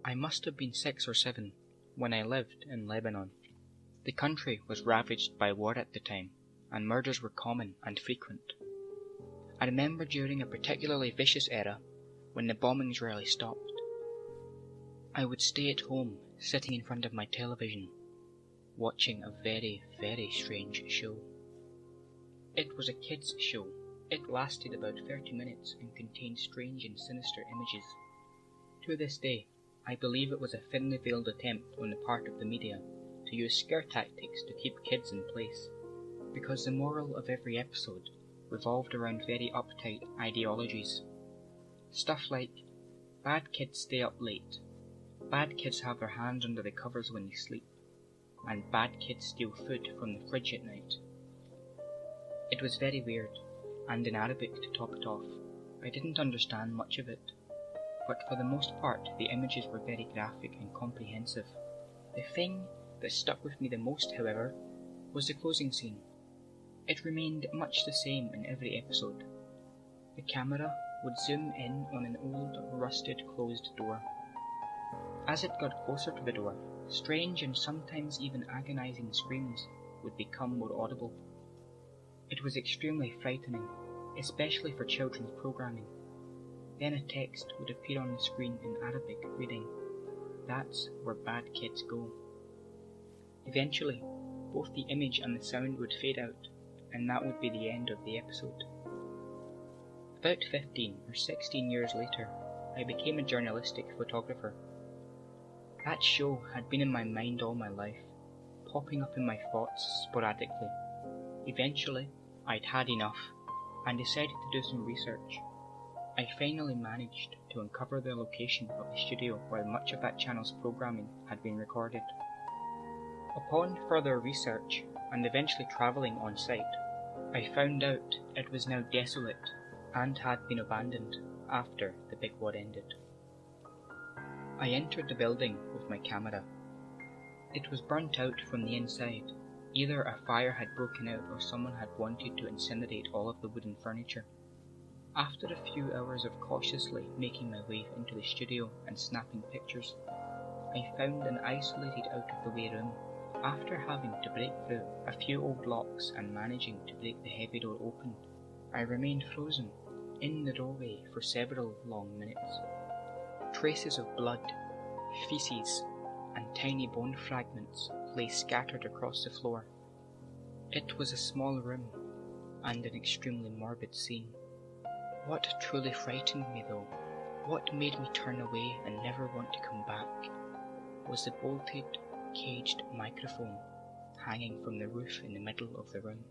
I must have been 6 or 7 when I lived in Lebanon. The country was ravaged by war at the time, and murders were common and frequent. I remember during a particularly vicious era when the bombings rarely stopped. I would stay at home, sitting in front of my television, watching a very, very strange show. It was a kids' show. It lasted about 30 minutes and contained strange and sinister images. To this day, I believe it was a thinly veiled attempt on the part of the media to use scare tactics to keep kids in place, because the moral of every episode revolved around very uptight ideologies. Stuff like, bad kids stay up late, bad kids have their hands under the covers when they sleep, and bad kids steal food from the fridge at night. It was very weird, and in Arabic to top it off. I didn't understand much of it, but for the most part the images were very graphic and comprehensive. The thing that stuck with me the most, however, was the closing scene. It remained much the same in every episode. The camera would zoom in on an old, rusted, closed door. As it got closer to the door, strange and sometimes even agonizing screams would become more audible. It was extremely frightening, especially for children's programming. Then a text would appear on the screen in Arabic reading, "That's where bad kids go." Eventually, both the image and the sound would fade out, and that would be the end of the episode. About 15 or 16 years later, I became a journalistic photographer. That show had been in my mind all my life, popping up in my thoughts sporadically. Eventually, I'd had enough, and decided to do some research. I finally managed to uncover the location of the studio where much of that channel's programming had been recorded. Upon further research, and eventually travelling on site, I found out it was now desolate and had been abandoned after the big war ended. I entered the building with my camera. It was burnt out from the inside. Either a fire had broken out or someone had wanted to incinerate all of the wooden furniture. After a few hours of cautiously making my way into the studio and snapping pictures, I found an isolated out-of-the-way room. After having to break through a few old locks and managing to break the heavy door open, I remained frozen in the doorway for several long minutes. Traces of blood, feces, and tiny bone fragments lay scattered across the floor. It was a small room, and an extremely morbid scene. What truly frightened me though, what made me turn away and never want to come back, was the bolted, caged microphone hanging from the roof in the middle of the room.